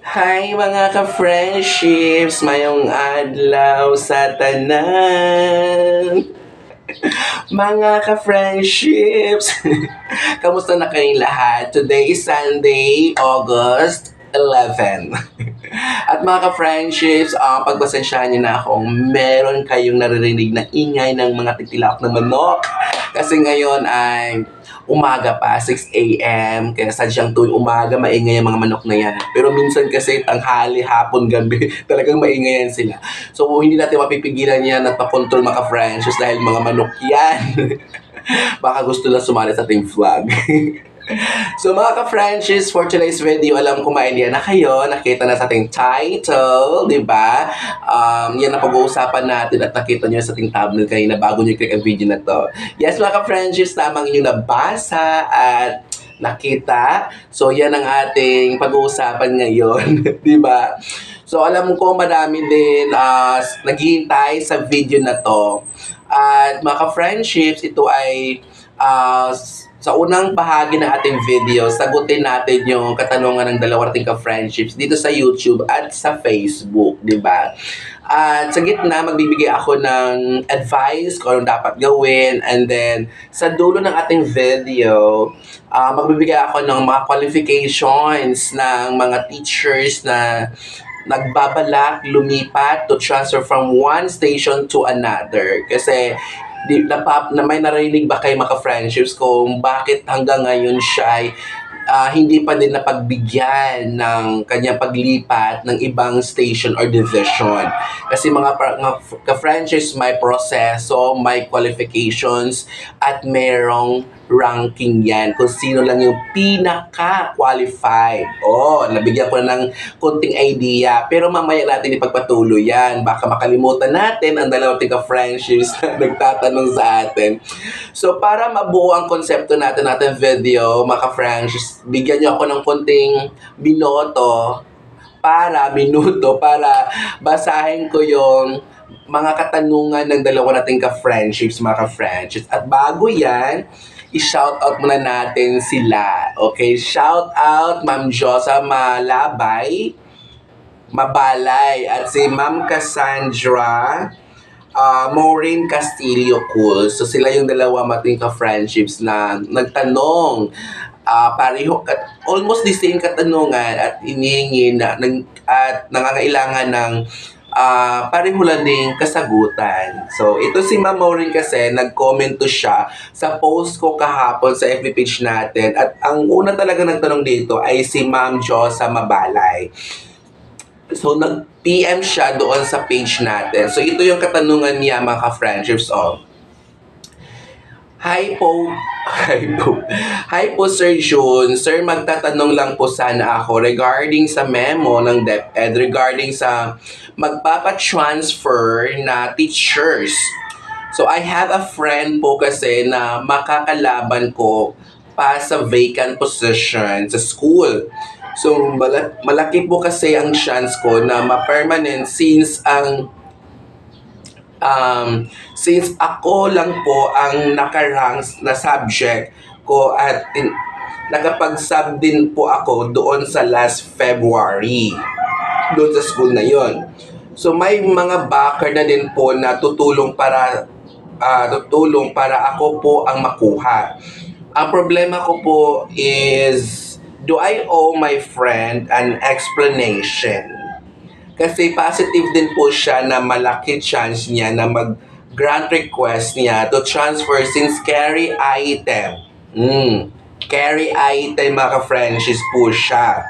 Hi mga ka-friendships, mayong adlaw sa tanan. Mga ka-friendships, kamusta na kayong lahat? Today is Sunday, August 11. At mga ka-friendships, pagpasensyahan niyo na akong meron kayong naririnig na ingay ng mga titilak ng manok. Kasi ngayon ay umaga pa, 6 a.m. Kaya sadyang tuwing umaga, maingay ang mga manok na yan. Pero minsan kasi tanghali, hapon, gabi, talagang maingay yan sila. So hindi natin mapipigilan yan at pakontrol mga friends dahil mga manok yan. Baka gusto lang sumali sa ating vlog. So mga ka-Frenchies, for today's video, alam ko ma-idea na kayo, nakita na sa ating title, di ba? Yan ang pag-uusapan natin at nakita nyo sa ating thumbnail kanina bago nyo click ang video na to. Yes mga ka-Frenchies, tamang inyong nabasa at nakita. So yan ang ating pag-uusapan ngayon, di ba? So alam ko marami din naghihintay sa video na to. At mga ka-friendships, ito ay sa unang bahagi ng ating video, sagutin natin yung katanungan ng dalawa nating ka-friendships dito sa YouTube at sa Facebook, di ba? At sa gitna, magbibigay ako ng advice kung anong dapat gawin. And then, sa dulo ng ating video, magbibigay ako ng mga qualifications ng mga teachers na nagbabalak lumipat to transfer from one station to another. Kasi na may narinig ba kayo mga friendships kung bakit hanggang ngayon siya ay hindi pa din napagbigyan ng kanyang paglipat ng ibang station or division. Kasi mga ka-friendships, may proseso, may qualifications, at merong ranking yan kung sino lang yung pinaka-qualified. Nabigyan ko na ng konting idea, pero mamaya natin ipagpatuloy yan. Baka makalimutan natin ang dalawang ka-friendships na nagtatanong sa atin. So, para mabuo ang konsepto natin video, mga ka-friendships, bigyan niyo ako ng konting minuto para basahin ko yung mga katanungan ng dalawa nating ka-friendships, mga ka-friendships. At bago yan, i-shoutout muna natin sila. Okay, shoutout Ma'am Josa Mabalay at si Ma'am Cassandra Maureen Castillo Cool. So sila yung dalawa mating ka-friendships na nagtanong pareho almost the same katanungan at inihingi at nangangailangan ng pareho lang ding kasagutan. So, ito si Ma'am Maureen kasi, nag-comment to siya sa post ko kahapon sa FB page natin. At ang una talaga nagtanong dito ay si Ma'am Josa Mabalay. So, nag-PM siya doon sa page natin. So, ito yung katanungan niya, mga ka-friendships. Hi po Sir June. Sir, magtatanong lang po sana ako regarding sa memo ng DepEd regarding sa magpapa-transfer na teachers. So I have a friend po kasi na makakalaban ko pa sa vacant position sa school. So malaki po kasi ang chance ko na ma-permanent since ako lang po ang nakaranks na subject ko at nakapag-sub din po ako doon sa last February doon sa school na yon. So may mga backer na din po na tutulong para ako po ang makuha. Ang problema ko po is, do I owe my friend an explanation? Kasi positive din po siya na malaki chance niya na mag-grant request niya to transfer since carry item. Carry item mga ka-friendships po siya.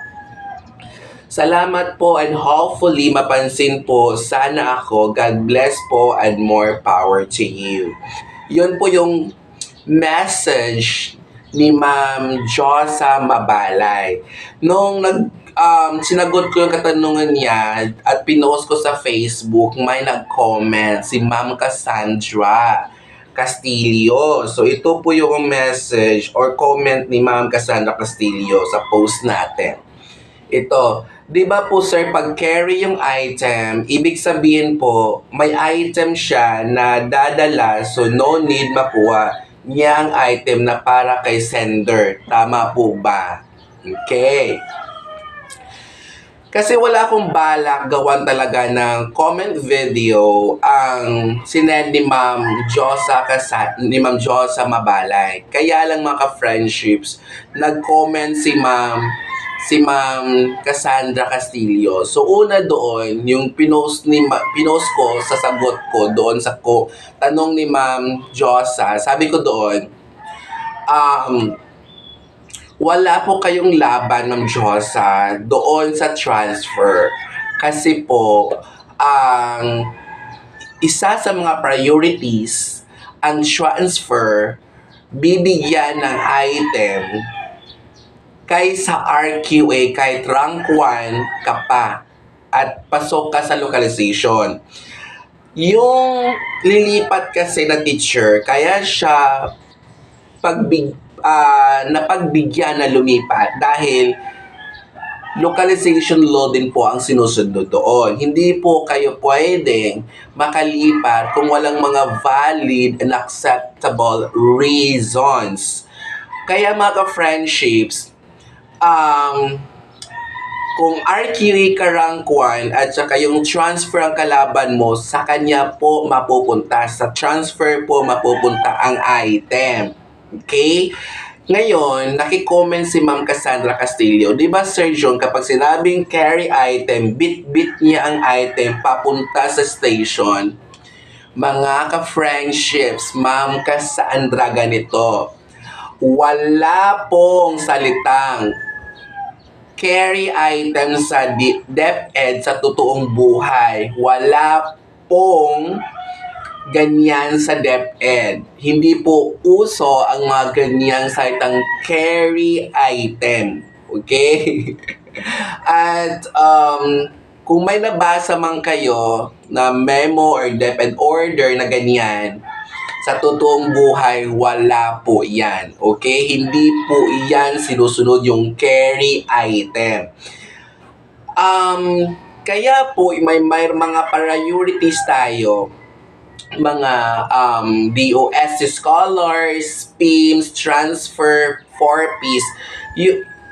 Salamat po and hopefully mapansin po sana ako. God bless po and more power to you. Yun po yung message ni Ma'am Josa Mabalay. Nung sinagot ko yung katanungan niya at pinost ko sa Facebook, may nag-comment si Ma'am Cassandra Castillo. So ito po yung message or comment ni Ma'am Cassandra Castillo sa post natin. Ito, di ba po sir, pag carry yung item, ibig sabihin po, may item siya na dadala, so no need makuha niyang item na para kay sender. Tama po ba? Okay. Kasi wala akong balak gawan talaga ng comment video ang sinend ni ni Ma'am Josa Mabalay. Kaya lang mga ka-friendships, nag-comment si Ma'am Cassandra Castillo. So una doon, yung pinost ko sa sagot ko doon sa tanong ni Ma'am Josa, sabi ko doon, wala po kayong laban ng Diyosa doon sa transfer. Kasi po, ang isa sa mga priorities, ang transfer, bibigyan ng item kaysa RQA, kahit rank 1 ka pa at pasok ka sa localization. Yung lilipat kasi na teacher, kaya siya napagbigyan na lumipat dahil localization law din po ang sinusunod doon. Hindi po kayo pwedeng makalipat kung walang mga valid and acceptable reasons. Kaya mga ka-friendships, kung RQA ka rank 1 at saka yung transfer ang kalaban mo, sa kanya po mapupunta. Sa transfer po mapupunta ang item. Okay? Ngayon, nakicomment si Ma'am Cassandra Castillo. Di ba, Sir John, kapag sinabing carry item, bit-bit niya ang item papunta sa station. Mga ka-friendships, Ma'am Cassandra, ganito. Wala pong salitang carry item sa DepEd sa totoong buhay. Wala pong ganyan sa DepEd. Hindi po uso ang mga ganyang salitang carry item. Okay? At kung may nabasa man kayo na memo or DepEd order na ganyan, sa totoong buhay, wala po yan. Okay? Hindi po yan sinusunod yung carry item. Kaya po, may mga priorities tayo, mga DOS scholars, PIMS, transfer, 4Ps,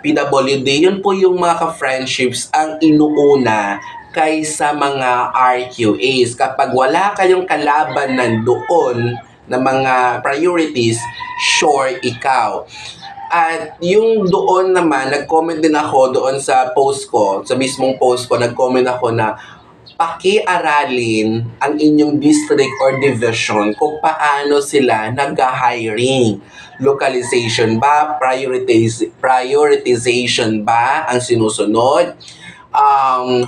PWD, yun po yung mga ka-friendships ang inuuna kaysa mga RQAs. Kapag wala kayong kalaban nandoon na mga priorities, sure ikaw. At yung doon naman, nag-comment din ako doon sa post ko, sa mismong post ko, nag-comment ako na pakiaralin ang inyong district or division kung paano sila nag-hiring. Localization ba? Prioritization ba ang sinusunod?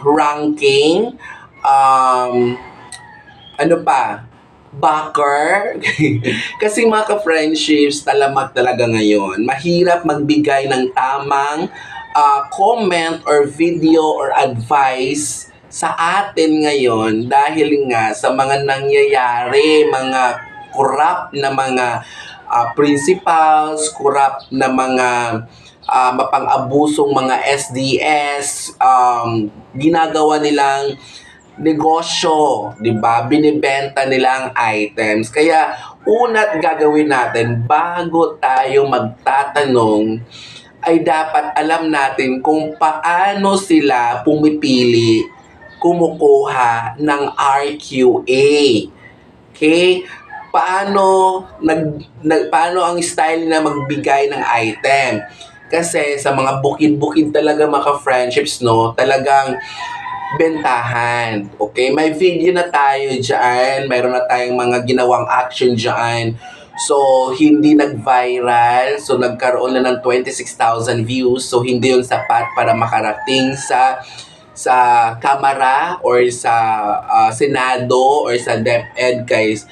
Ranking? Ano pa? Backer? Kasi mga ka-friendships, talamak talaga ngayon. Mahirap magbigay ng tamang comment or video or advice sa atin ngayon dahil nga sa mga nangyayari, mga corrupt na mga principals, corrupt na mga mapang-abusong mga SDS, ginagawa nilang negosyo, 'di ba? Binibenta nilang items. Kaya una't gagawin natin bago tayo magtatanong ay dapat alam natin kung paano sila pumipili kumukuha ng RQA. Okay? Paano ang style na magbigay ng item? Kasi sa mga bukid-bukid talaga mga friendships, no, talagang bentahan. Okay? May video na tayo dyan. Mayroon na tayong mga ginawang action dyan. So, hindi nag-viral. So, nagkaroon na ng 26,000 views. So, hindi yun sapat para makarating sa Kamara or sa Senado or sa DepEd guys,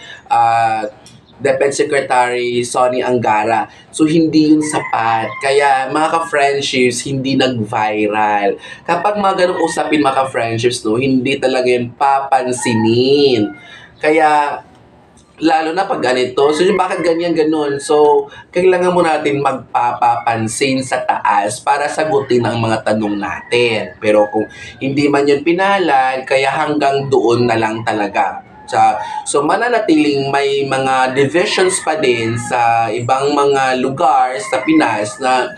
DepEd Secretary Sonny Angara. So, hindi yun sapat. Kaya, mga ka-friendships, hindi nag-viral. Kapag mga ganong usapin, mga ka-friendships, no, hindi talaga yun papansinin. Kaya, lalo na pag ganito. So, bakit ganyan ganon? So, kailangan mo natin magpapapansin sa taas para sagutin ang mga tanong natin. Pero kung hindi man yun pinalad, kaya hanggang doon na lang talaga. So, mananatiling may mga divisions pa din sa ibang mga lugar sa Pinas na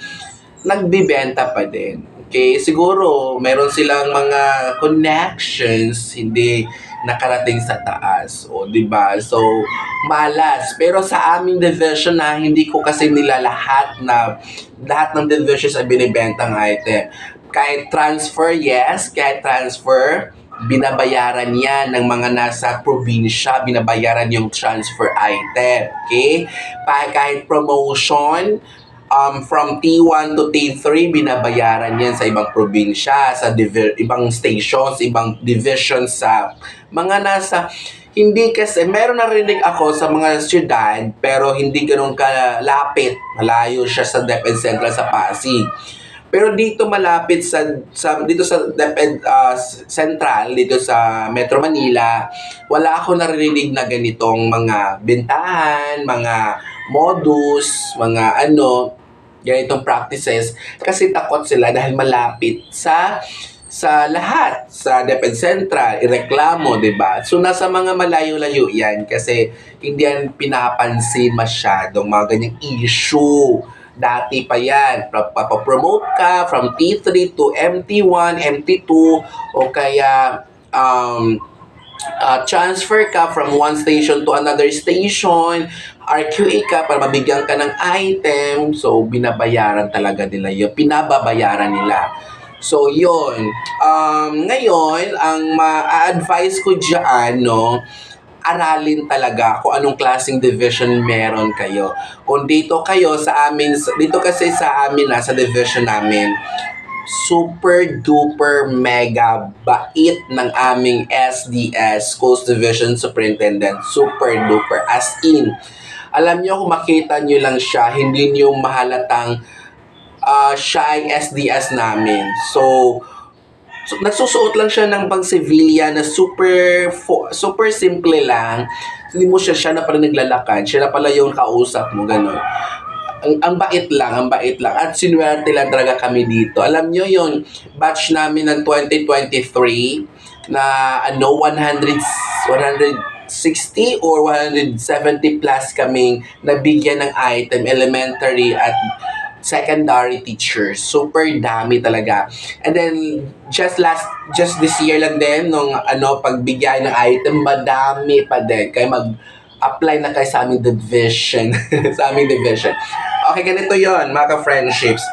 nagbibenta pa din. Okay, siguro meron silang mga connections, hindi nakarating sa taas. O, di ba? So, malas. Pero sa aming division na hindi ko kasi nila lahat ng divisions ay binibentang item. Kahit transfer, yes, kahit transfer, binabayaran yan ng mga nasa probinsya, binabayaran yung transfer item. Okay? Kahit promotion, from T1 to T3, binabayaran yan sa ibang probinsya, sa ibang stations, ibang divisions sa mga nasa, hindi kasi, meron narinig ako sa mga syudad, pero hindi ganun kalapit. Malayo siya sa DepEd Central sa Pasig. Pero dito malapit dito sa DepEd Central, dito sa Metro Manila, wala ako narinig na ganitong mga bentahan, mga modus, mga ganitong practices kasi takot sila dahil malapit sa lahat, sa DepEd Central, ireklamo, 'di ba? So nasa mga malayo-layo 'yan kasi hindi yan pinapansin masyadong mga ganyang issue. Dati pa yan, papapromote ka from T3 to MT1, MT2, o kaya transfer ka from one station to another station, RQA ka para mabigyan ka ng item, so binabayaran talaga nila yun, pinababayaran nila. So, yun. Ngayon, ang ma-advise ko dyan, no, aralin talaga kung anong klaseng division meron kayo. Kung dito kayo sa amin, dito kasi sa amin sa division namin, super duper mega bait ng aming SDS, Schools Division Superintendent. Super duper. As in, alam nyo kung makita nyo lang siya, hindi nyo mahalatang siya ay SDS namin. So, nagsusuot lang siya ng pang civilian na super simple lang. Hindi mo siya na pala naglalakad. Siya na pala yung kausap mo, gano'n. Ang bait lang. At sinuwerte lang talaga kami dito. Alam nyo yung batch namin ng 2023 na 160 or 170 plus kaming nabigyan ng item, elementary at secondary teachers. Super dami talaga. And then, just this year lang din, nung pagbigay ng item, madami pa din. Kaya mag-apply na kayo sa aming division. Sa aming division. Okay, ganito yon mga ka-friendships.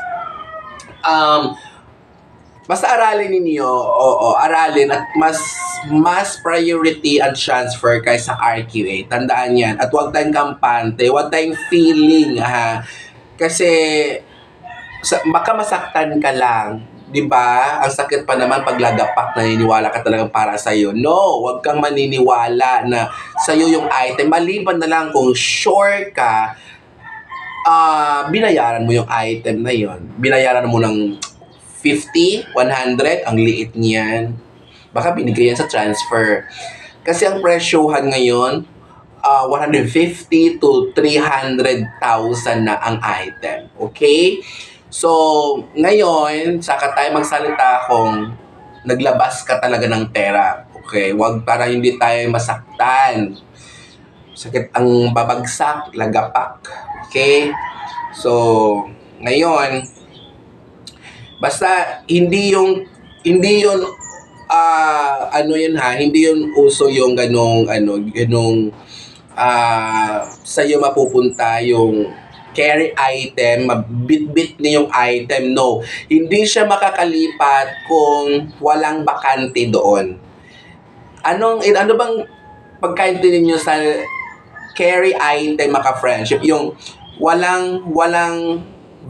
Basta aralin ninyo, aralin at mas priority ang transfer kaysa RQA. Tandaan yan. At huwag tayong kampante, huwag tayong feeling, ha. Kasi baka masaktan ka lang, 'di ba? Ang sakit pa naman pag lagapak, naniniwala ka talagang para sa iyo. No, huwag kang maniniwala na sa iyo yung item. Maliban na lang kung sure ka, binayaran mo yung item na yon. Binayaran mo ng 50, 100, ang liit niyan. Baka binigay yan sa transfer. Kasi ang presyohan ngayon, 150 to 300,000 na ang item. Okay? So, ngayon, saka tayo magsalita kung naglabas ka talaga ng pera. Okay? Huwag para hindi tayo masaktan. Sakit ang babagsak, lagapak. Okay? So, ngayon, basta hindi yun hindi yun uso yung ganong sa'yo mapupunta yung carry item, mabitbit niyo yung item. No, hindi siya makakalipat kung walang bakante doon. Ano bang pagkaintindi niyo sa carry item, maka-friendship? Yung walang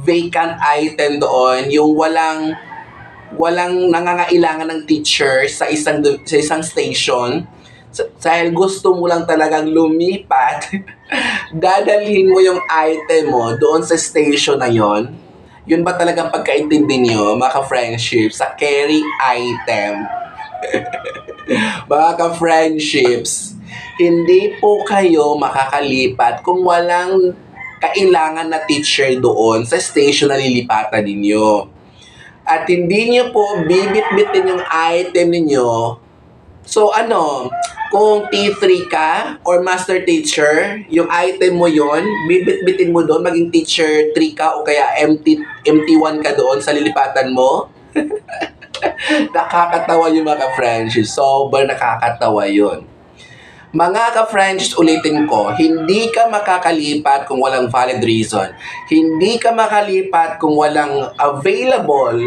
vacant item doon, yung walang nangangailangan ng teacher sa isang station. Dahil gusto mo lang talagang lumipat, dadalhin mo yung item mo doon sa station na yon. Yun ba talagang pagkaintindi nyo, mga ka-friendships, sa carry item? Mga ka-friendships, hindi po kayo makakalipat kung walang kailangan na teacher doon sa station na lilipatan ninyo. At hindi nyo po bibit-bitin yung item ninyo. So kung T3 ka or master teacher, yung item mo yon, bibit-bitin mo doon, maging teacher 3 ka o kaya MT1 ka doon sa lilipatan mo. Nakakatawa yung mga ka-friendships. Sobrang nakakatawa yun. Mga ka-friends, ulitin ko, hindi ka makakalipat kung walang valid reason. Hindi ka makalipat kung walang available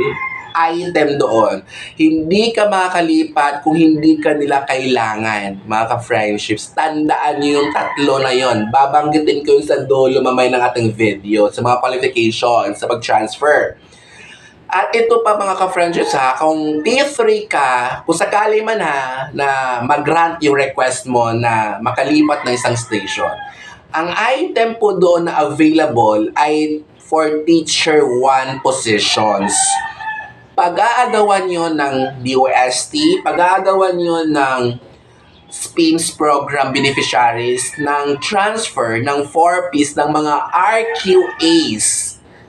item doon. Hindi ka makakalipat kung hindi ka nila kailangan, mga ka-friendships. Tandaan niyo yung tatlo na yon. Babanggitin ko yung sa dulo mamay ng ating video sa mga qualifications sa pag-transfer. At ito pa mga ka-friendships ha, kung T3 ka, kung sakali man ha, na mag-grant yung request mo na makalipat ng isang station, ang item po doon na available ay for Teacher 1 positions. Pag-aagawan nyo ng DOST, pag-aagawan nyo ng SPIMS program beneficiaries, ng transfer, ng 4Ps, ng mga RQAs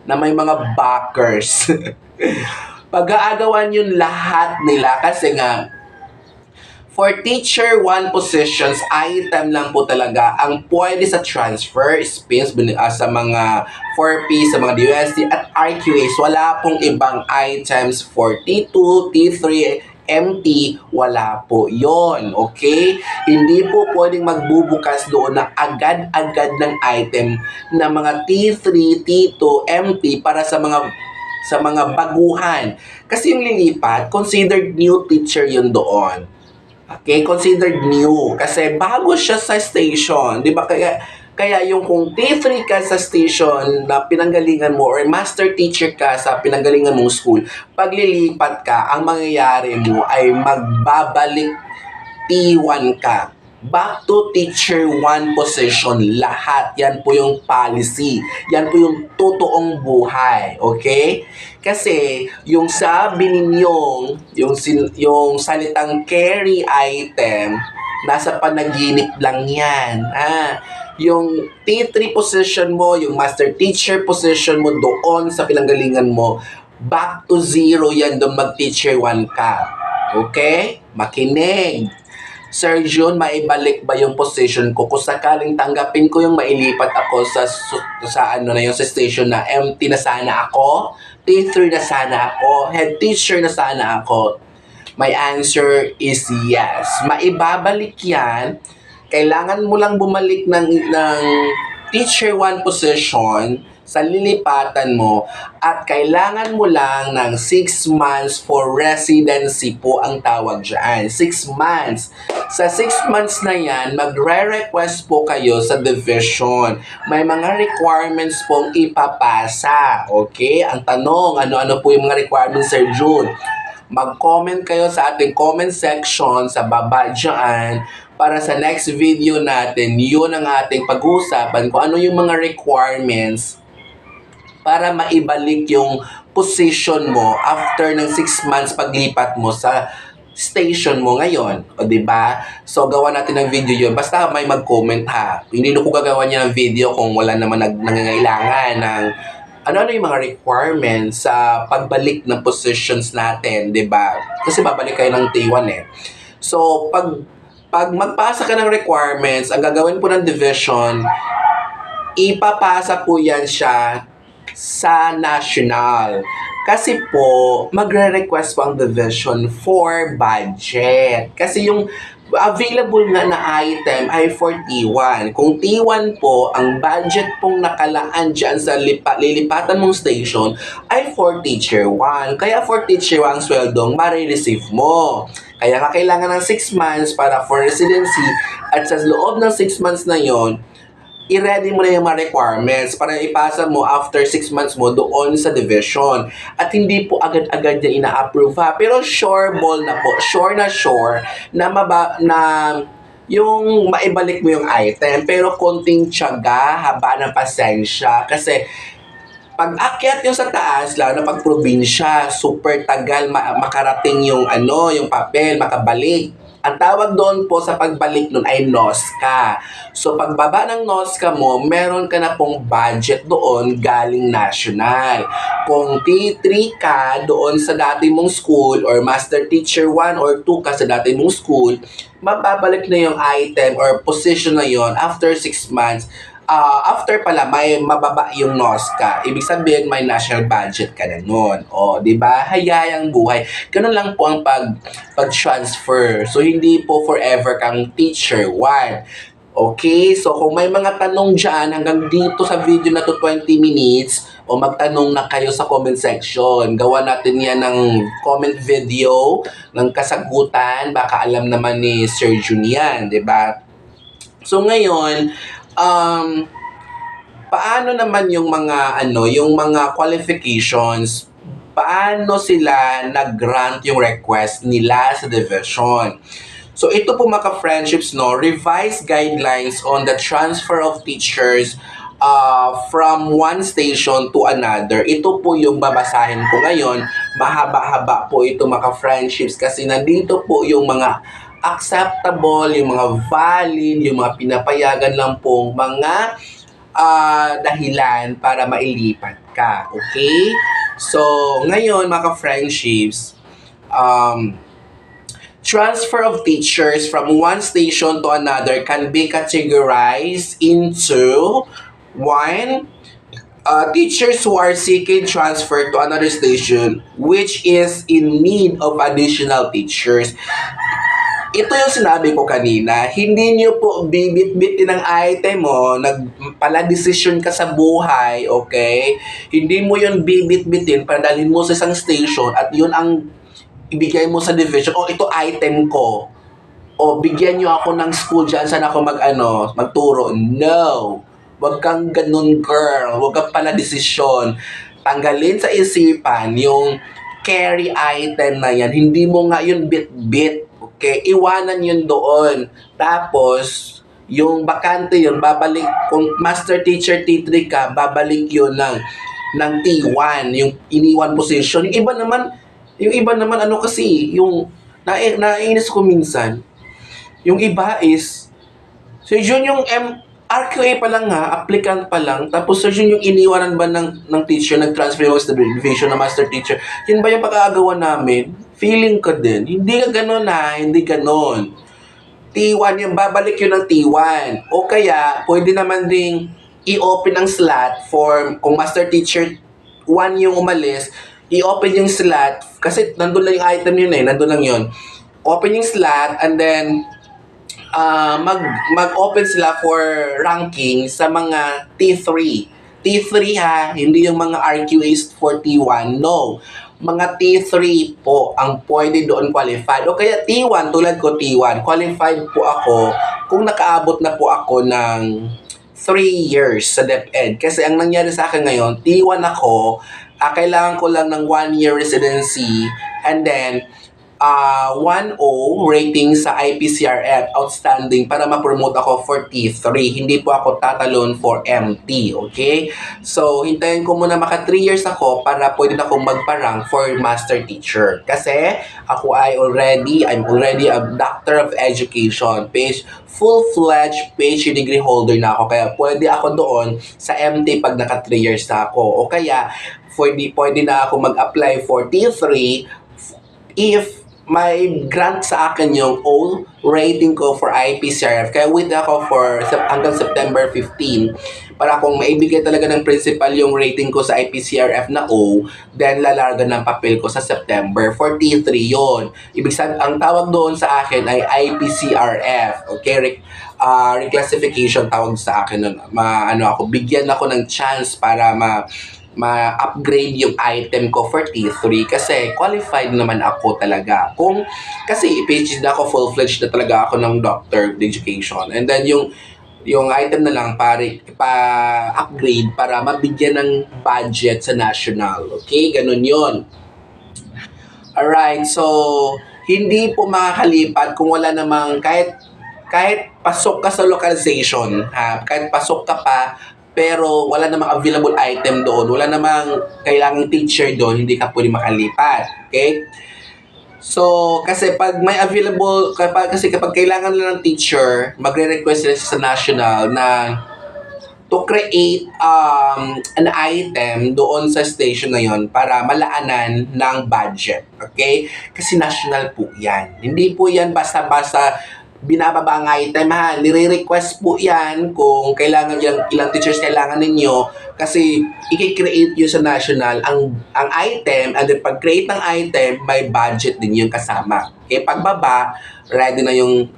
na may mga backers. Pag-aagawan yun lahat nila kasi nga for Teacher 1 positions, item lang po talaga ang pwede sa transfer, SPIMS, sa mga 4P, sa mga DOST at RQAs. Wala pong ibang items for T2, T3, MT, wala po yon, okay? Hindi po pwedeng magbubukas doon na agad-agad ng item na mga T3, T2, MT para sa mga baguhan. Kasi yung lilipat, considered new teacher yun doon. Okay, considered new kasi bago siya sa station, 'di ba? Kaya yung kung T3 ka sa station na pinanggalingan mo or master teacher ka sa pinanggalingan mong school, paglilipat ka, ang mangyayari mo ay magbabalik T1 ka. Back to Teacher 1 position, lahat. Yan po yung policy. Yan po yung totoong buhay. Okay? Kasi, yung sabi ninyong, yung salitang carry item, nasa panaginip lang yan. Yung T3 position mo, yung master teacher position mo doon sa pinanggalingan mo, back to zero yan doon mag-teacher 1 ka. Okay? Makinig. Sir Jun, maibalik ba yung position ko? Kung sakaling tanggapin ko yung mailipat ako sa station na empty na sana ako, T3 na sana ako, head teacher na sana ako. My answer is yes. Maibabalik yan. Kailangan mo lang bumalik ng teacher 1 position sa lilipatan mo at kailangan mo lang ng 6 months for residency po ang tawag dyan. 6 months. Sa 6 months na yan, magre-request po kayo sa division. May mga requirements pong ipapasa. Okay? Ang tanong, ano-ano po yung mga requirements, Sir June? Mag-comment kayo sa ating comment section sa baba dyan para sa next video natin, yun ang ating pag-uusapan kung ano yung mga requirements para maibalik yung position mo after ng 6 months paglipat mo sa station mo ngayon. O, diba? So, gawa natin ng video yun. Basta may mag-comment ha. Hindi na ko gagawa niya ng video kung wala naman nangangailangan ng ano-ano yung mga requirements sa pagbalik ng positions natin, diba? Kasi babalik kayo ng T1 eh. So, pag magpasa ka ng requirements, ang gagawin po ng division, ipapasa po yan siya sa national. Kasi po, magre-request po ang division for budget. Kasi yung available na item ay for T1. Kung T1 po, ang budget pong nakalaan dyan sa lilipatan mong station ay for Teacher 1. Kaya for Teacher 1 sweldong marireceive mo. Kaya kailangan ng 6 months para for residency at sa loob ng 6 months na yon, i-ready mo na yung mga requirements para ipasa mo after 6 months mo doon sa division. At hindi po agad-agad niya ina-approve ha. Pero sure na yung maibalik mo yung item. Pero konting tiyaga, haba ng pasensya. Kasi pag akyat yung sa taas, lalo na pag probinsya, super tagal makarating yung yung papel, makabalik. Ang tawag doon po sa pagbalik nun ay NOSCA. So, pagbaba ng NOSCA mo, meron ka na pong budget doon galing national. Kung T3 ka doon sa dati mong school or Master Teacher 1 or 2 ka sa dati mong school, mababalik na yung item or position na yon after 6 months after pala may mababa yung NOSCA, ibig sabihin may national budget ka na nun. O, di ba? Hayayang buhay. Ganun lang po ang pag-transfer. So, hindi po forever kang teacher. One. Okay, so kung may mga tanong dyan hanggang dito sa video na to 20 minutes, o magtanong na kayo sa comment section. Gawa natin yan ng comment video ng kasagutan. Baka alam naman ni Sir Jun yan, di ba? So ngayon, paano naman yung mga yung mga qualifications? Paano sila nag-grant yung request nila sa division? So ito po mga friendships, no, revised guidelines on the transfer of teachers from one station to another. Ito po yung babasahin ko ngayon. Mahaba-haba po ito mga friendships kasi nandito po yung mga acceptable, yung mga valid, yung mga pinapayagan lang pong mga dahilan para mailipat ka. Okay? So, ngayon mga friendships, transfer of teachers from one station to another can be categorized into one, teachers who are seeking transfer to another station which is in need of additional teachers. Ito yung sinabi ko kanina, hindi nyo po bibit-bitin ng item mo, nagpala-decision ka sa buhay, okay? Hindi mo yun bibit-bitin para dalhin mo sa isang station at yun ang ibigay mo sa division, ito item ko. O bigyan nyo ako ng school dyan, saan ako magturo. No! Huwag kang ganun, girl. Huwag kang pala desisyon. Tanggalin sa isipan yung carry item na yan. Hindi mo nga yun bit-bit. Okay? Iwanan yun doon. Tapos, yung bakante yun, babalik, kung master teacher T3 ka, babalik yun ng T1, yung iniwan position. Yung iba naman kasi, yung naiinis ko minsan, yung iba is, so yun yung RQA pa lang applicant pa lang, tapos so yun yung iniwanan ba ng teacher, nag-transfer yung division na master teacher, yun ba yung pag-aagawan namin? Feeling ko din, hindi ka ganun hindi ganun. T1 yung babalik yun ng T1. O kaya, pwede naman ding i-open ang slot for, kung master teacher 1 yung umalis, i-open yung slot, kasi nandun lang yung item yun nandun lang yun. Open yung slot, and then, mag-open sila for ranking sa mga T3. T3 hindi yung mga RQAs for T1, no. Mga T3 po ang pwede doon qualified. O kaya T1, tulad ko T1, qualified po ako kung nakaabot na po ako ng 3 years sa DepEd. Kasi ang nangyari sa akin ngayon, T1 ako, kailangan ko lang ng 1 year residency, and then 1.0 rating sa IPCRF, outstanding, para ma-promote ako for T3. Hindi po ako tatalon for MT, okay? So, hintayin ko muna maka 3 years ako para pwede na akong magparang for master teacher. Kasi I'm already a doctor of education, full-fledged PhD degree holder na ako. Kaya pwede ako doon sa MT pag naka 3 years na ako. O kaya, pwede na ako mag-apply for T3 if may grant sa akin yung O rating ko for IPCRF. Kaya wait ako for hanggang September 15 para kung maibigay talaga ng principal yung rating ko sa IPCRF na O, then lalarga ng papel ko sa September for T3 yon. Ibig sabihin, ang tawag doon sa akin ay IPCRF. Okay, reclassification tawag sa akin nun. Bigyan ako ng chance para ma-upgrade yung item ko for T3 kasi qualified naman ako talaga. Kasi PhD na ako, full-fledged na talaga ako ng doctor of education. And then yung item na lang pa-upgrade para mabigyan ng budget sa national. Okay? Ganun yon. Alright, so hindi po makakalipat kung wala namang kahit pasok ka sa localization, kahit pasok ka pa, pero wala namang available item doon, wala namang kailangang teacher doon, hindi ka pwede makalipat. Okay? So, kasi pag may available, kasi kapag kailangan lang ng teacher, magre-request sila sa national na to create an item doon sa station na yon para malaanan ng budget. Okay? Kasi national po yan. Hindi po yan basta-basta binababa ang item ha. Nire-request po yan kung kailangan ilang teachers kailangan ninyo kasi i-create yun sa national ang item, and then pag-create ng item, may budget din yung kasama. Okay, pagbaba, ready na yung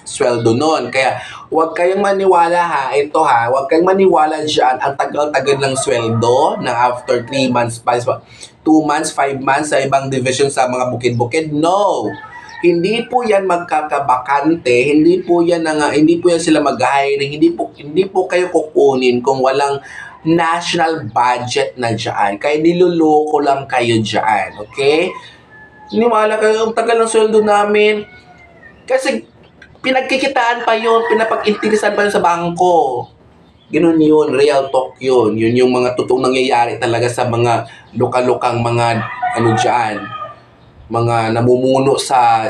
sweldo nun. Kaya huwag kayong maniwala ha, ito ha, huwag kayong maniwala dyan, ang tagal-tagal ng sweldo na after 3 months, 2 months, 5 months sa ibang division sa mga bukid-bukid. No! Hindi po yan magkakabakante, hindi po yan sila mag-hiring, hindi po kayo kukunin kung walang national budget na dyan. Kaya niloloko lang kayo dyan, okay? Niwala kayo, ang tagal ng sweldo namin. Kasi pinagkikitaan pa yun, pinapag-intinisan pa yun sa bangko. Ganun yun, real talk yun. Yun yung mga totoong nangyayari talaga sa mga lokal-lokang mga dyan, mga namumuno sa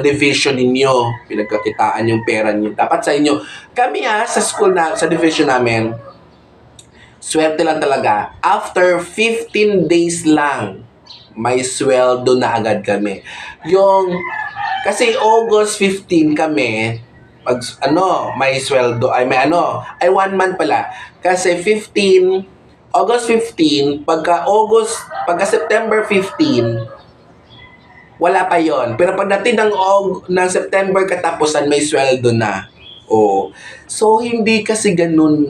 division ninyo, pinagkakitaan yung pera niyo. Dapat sa inyo, kami sa school sa division namin, swerte lang talaga. After 15 days lang, may sweldo na agad kami. Kasi August 15 kami, may sweldo, 1 month pala. Kasi August 15, pagka September 15, wala pa yon. Pero pagdating ng September katapusan, may sweldo na. Oh. So, hindi kasi ganun.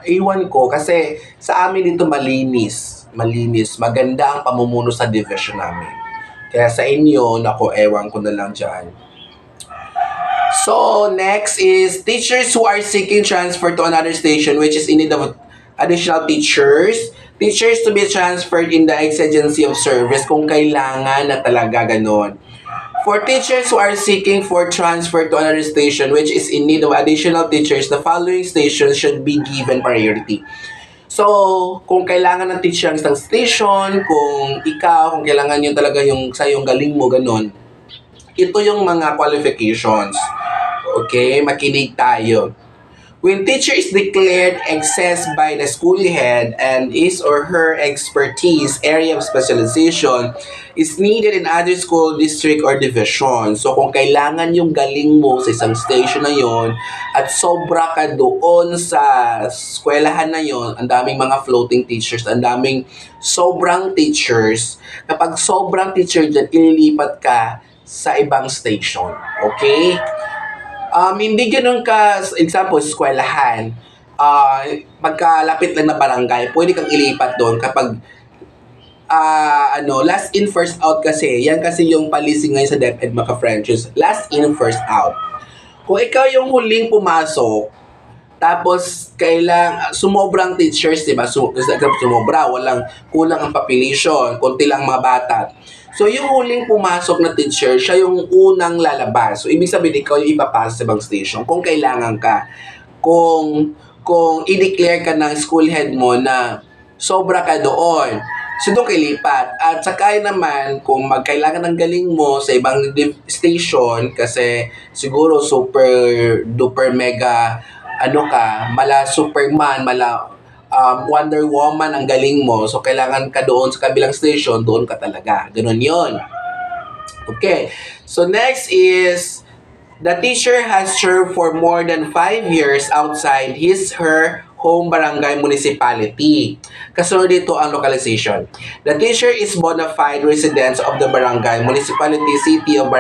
Iwan ko kasi sa amin dito malinis. Maganda ang pamumuno sa division namin. Kaya sa inyo, ewan ko na lang dyan. So, next is teachers who are seeking transfer to another station which is in need of additional teachers. Teachers to be transferred in the exigency of service kung kailangan na talaga ganon. For teachers who are seeking for transfer to another station which is in need of additional teachers, the following stations should be given priority. So, kung kailangan ng teacher ng isang station, kung kailangan yun talaga sa yung galing mo, ganon, ito yung mga qualifications. Okay? Makinig tayo. When teacher is declared excess by the school head and his or her expertise area of specialization is needed in other school, district, or division. So kung kailangan yung galing mo sa isang station na yon at sobra ka doon sa eskwelahan na yon, ang daming mga floating teachers, ang daming sobrang teachers. Kapag sobrang teacher dyan, ililipat ka sa ibang station. Okay? Hindi ganun example, eskwelahan. Pagkalapit lang na barangay, pwede kang ilipat doon kapag last in, first out kasi. Yan kasi yung policy ngayon sa DepEd mga Frenches. Last in, first out. Kung ikaw yung huling pumasok, tapos sumobrang teachers, diba? Sumobra, kulang ang population, konti lang mga bata. So, yung huling pumasok na teacher, siya yung unang lalabas. So, ibig sabihin, ikaw yung ipapasa sa ibang station kung kailangan ka. Kung i-declare ka ng school head mo na sobra ka doon, so doon kilipat. At saka naman, kung magkailangan ng galing mo sa ibang station, kasi siguro super duper mega mala Superman, mala Wonder Woman ang galing mo, so kailangan ka doon sa kabilang station, doon ka talaga. Ganun yon. Okay. So next is, the teacher has served for more than 5 years outside his/her home barangay municipality. Kasunod dito ang localization. The teacher is bona fide residents of the barangay, municipality, city, or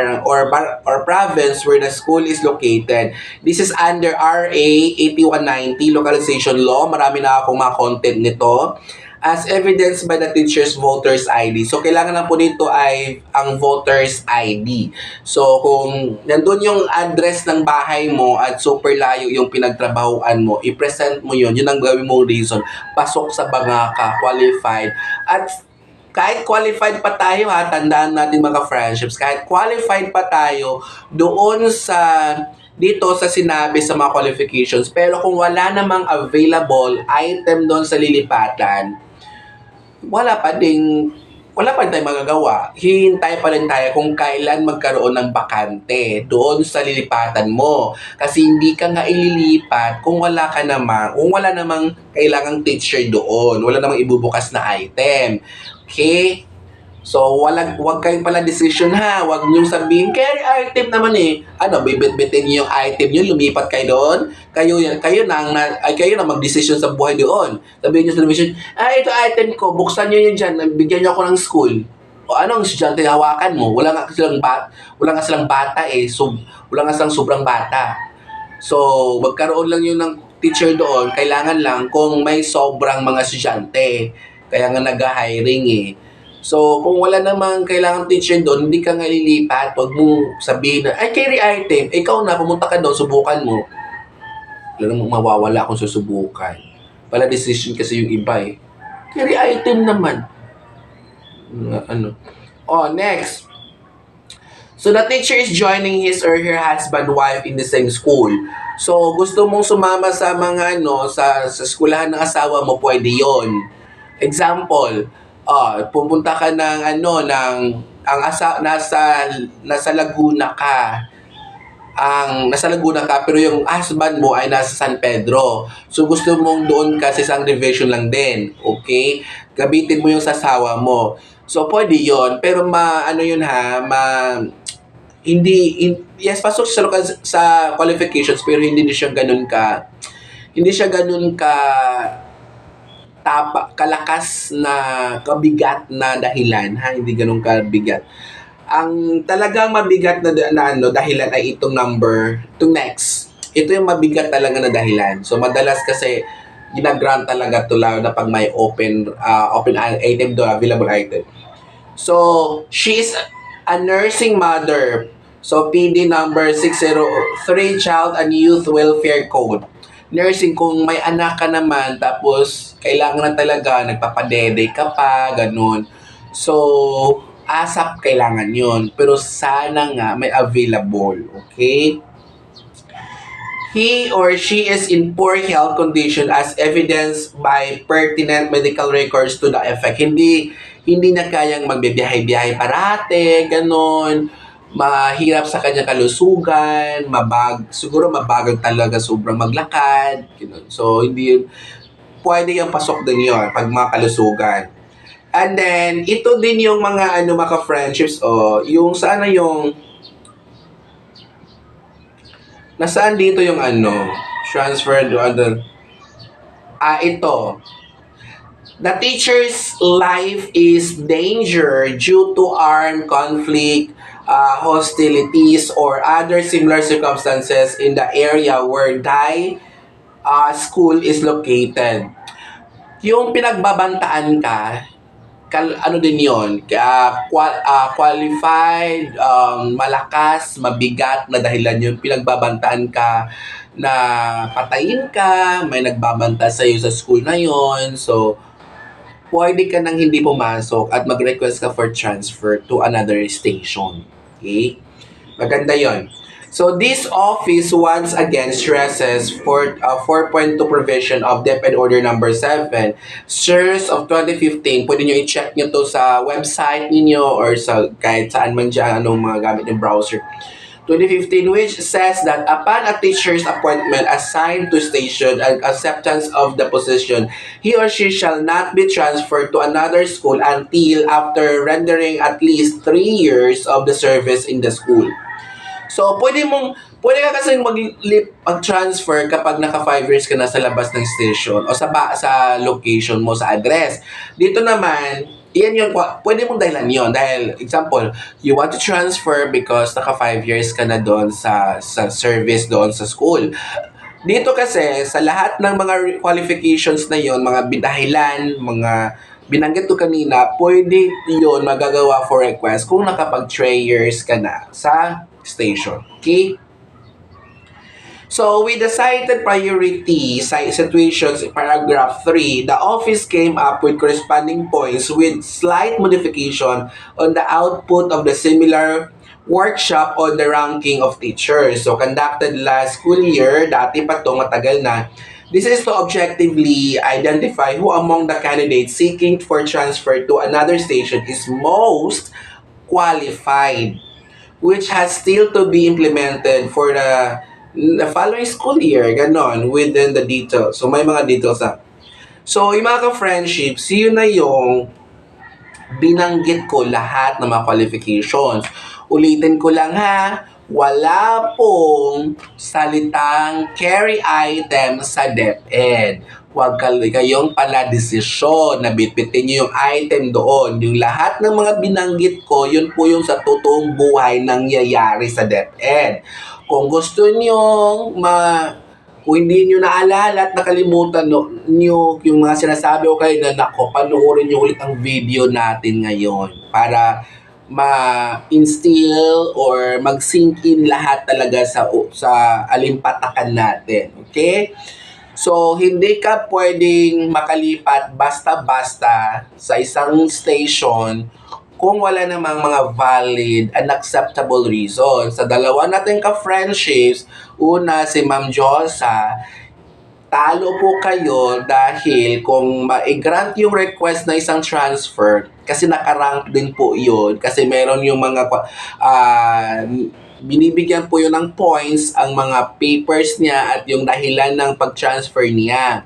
province where the school is located. This is under RA 8190 localization law. Marami na akong mga content nito. As evidenced by the teacher's voter's ID. So, kailangan na po dito ay ang voter's ID. So, kung nandun yung address ng bahay mo at super layo yung pinagtrabahuan mo, i-present mo yun. Yun ang gawin mong reason. Pasok sa bangaka, qualified. At kahit qualified pa tayo tandaan natin mga friendships, kahit qualified pa tayo doon dito sa sinabi sa mga qualifications, pero kung wala namang available item doon sa lilipatan, wala pa rin tayong magagawa. Hihintay pa rin tayo kung kailan magkaroon ng bakante doon sa lilipatan mo. Kasi hindi ka nga ililipat kung wala namang kailangang teacher doon. Wala namang ibubukas na item. Okay? So, wag kayong pala decision ha. Wag niyong sabihin, carry item naman eh. Ano, bibit-bitin niyo yung item niyo, lumipat kayo doon. Kayo na, kayo na mag-decision sa buhay doon. Sabihin niyo sa television, ito item ko, buksan niyo yun dyan, bigyan niyo ako ng school. O anong estudyante hawakan mo? Wala nga silang bata eh. So, wala nga silang sobrang bata. So, magkaroon lang yun ng teacher doon, kailangan lang kung may sobrang mga estudyante. Kaya nga nag-hiring eh. So, kung wala namang kailangan teacher doon, hindi ka nga lilipat. Huwag mo sabihin na, ay, carry item. Ikaw na, pumunta ka doon, subukan mo. Wala namang mawawala kung susubukan. Pala decision kasi yung iba eh. Carry item naman. Ano? Oh, next. So, the teacher is joining his or her husband, wife in the same school. So, gusto mong sumama sa mga sa eskwelahan ng asawa mo, pwede yon. Example, pupunta ka ng nasa Laguna ka. Nasa Laguna ka pero yung husband mo ay nasa San Pedro. So gusto mong doon ka sa isang division lang din. Okay? Gamitin mo yung sasawa mo. So pwede 'yon, pero ano 'yun ha, yes, pasok siya sa qualifications pero hindi siya ganun ka kalakas na kabigat na dahilan ha, hindi ganun kabigat. Ang talagang mabigat na dahilan ay itong next. Ito yung mabigat talaga na dahilan. So madalas kasi ginagrant talaga to lalo na pag may open item do, available item. So she is a nursing mother. So PD number 603, Child and Youth Welfare Code. Nursing, kung may anak ka naman, tapos kailangan na talaga, nagpapadede ka pa, ganun. So, ASAP kailangan yun. Pero sana nga may available, okay? He or she is in poor health condition as evidenced by pertinent medical records to the effect. Hindi na kayang magbibiyahe-biyahe parate, ganun. Mahirap sa kanyang kalusugan, siguro mabagal talaga sobrang maglakad. Ganun. So, hindi yun, pwede yung pasok din yun pag mga kalusugan. And then, ito din yung mga mga friendships, yung sana yung nasaan dito yung transfer to other, ito. The teacher's life is danger due to armed conflict, hostilities, or other similar circumstances in the area where the school is located. Yung pinagbabantaan ka, din yon, qualified, malakas, mabigat na dahilan yun, pinagbabantaan ka na patayin ka, may nagbabanta sa iyo sa school na yon. So pwede ka nang hindi pumasok at mag-request ka for transfer to another station. Okay? Maganda yon. So this office once again stresses for 4.2 provision of DepEd Order number 7, Series of 2015. Pwede nyo i-check nyo to sa website niyo or sa kahit saan man dyan, anong mga gamit ng browser. 2015, which says that upon a teacher's appointment assigned to station and acceptance of the position, he or she shall not be transferred to another school until after rendering at least 3 years of the service in the school. So, pwede ka kasi mag-transfer kapag naka 5 years ka na sa labas ng station o sa location mo, sa address. Dito naman, yan yun, pwede mong dahilan yun. Dahil, example, you want to transfer because naka 5 years ka na doon sa service doon sa school. Dito kasi, sa lahat ng mga qualifications na yon, mga dahilan, mga binanggit ko kanina, pwede yun magagawa for request kung nakapag 3 years ka na sa station. Okay? So, with the cited priority situations in paragraph 3, the office came up with corresponding points with slight modification on the output of the similar workshop on the ranking of teachers. So, conducted last school year, dati pa to, matagal na. This is to objectively identify who among the candidates seeking for transfer to another station is most qualified, which has still to be implemented for the following school year, ganon, within the details. So, may mga details na. So, yung mga ka-friendships, yun na yung binanggit ko lahat ng mga qualifications. Ulitin ko lang ha, wala pong salitang carry item sa DepEd. Huwag kayong pala desisyon na bitbitin nyo yung item doon. Yung lahat ng mga binanggit ko, yun po yung sa totoong buhay nangyayari sa DepEd. Kung gusto nyo kung hindi nyo naalala at nakalimutan nyo yung mga sinasabi ko kayo na nako, panoorin nyo ulit ang video natin ngayon para ma-instill or mag-sink in lahat talaga sa alimpatakan natin. Okay? So, hindi ka pwedeng makalipat basta-basta sa isang station kung wala namang mga valid and acceptable reason. Sa dalawa natin ka-friendships, una si Ma'am Josa, talo po kayo dahil kung ma-grant yung request na isang transfer, kasi nakarank din po yun, kasi meron yung mga binibigyan po yun ng points ang mga papers niya at yung dahilan ng pag-transfer niya.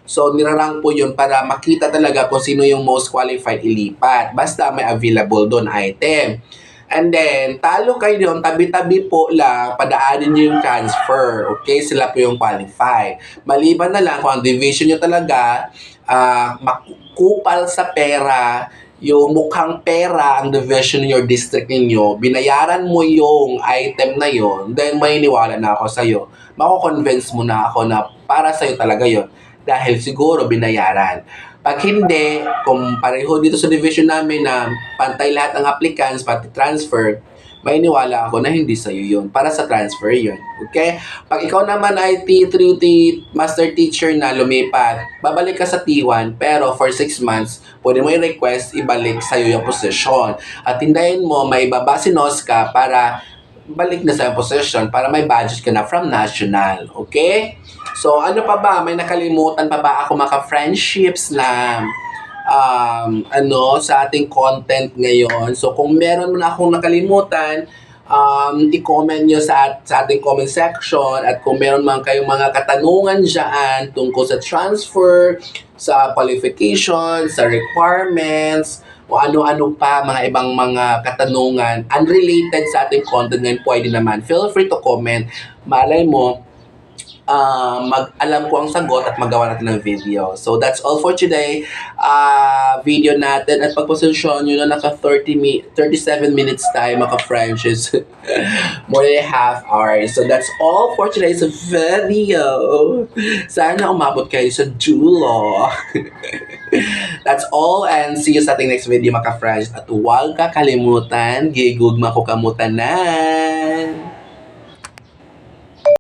So, nirarank po yun para makita talaga kung sino yung most qualified ilipat. Basta may available doon item. And then, talo kayo doon, tabi-tabi po lang, padaanin nyo yung transfer. Okay? Sila po yung qualified. Maliban na lang kung ang division nyo talaga, makupal sa pera, yung mukhang pera ang division in your district ninyo, binayaran mo yung item na yon, then may niwala na ako sa'yo. Mako-convince mo na ako na para sa'yo talaga yon dahil siguro binayaran. Pag hindi, kung pareho dito sa division namin na pantay lahat ng applicants, pati transfer, may niwala ako na hindi sa'yo yun. Para sa transfer yun. Okay? Pag ikaw naman ay T3, master teacher na lumipat, babalik ka sa T1, pero for 6 months, pwede mo i-request, ibalik sa'yo yung position. At hindayin mo, may ibaba si Nosca para balik na sa position para may budget ka na from national. Okay? So, ano pa ba? May nakalimutan pa ba ako maka-friendships na sa ating content ngayon? So, kung meron mo na akong nakalimutan, i-comment nyo sa ating comment section. At kung meron man kayong mga katanungan dyan tungkol sa transfer, sa qualifications, sa requirements, o ano-ano pa, mga ibang mga katanungan unrelated sa ating content ngayon, pwede naman. Feel free to comment. Malay mo, alam ko ang sagot at magawa natin ng video. So, that's all for today. Video natin at pagposisyon nyo na naka 37 minutes tayo maka-Frenches. More than half hour. So, that's all for today's video. Sana umabot kayo sa dulo. That's all and see you sa ating next video maka-French. At huwag kakalimutan, gigugma ko kamutanan.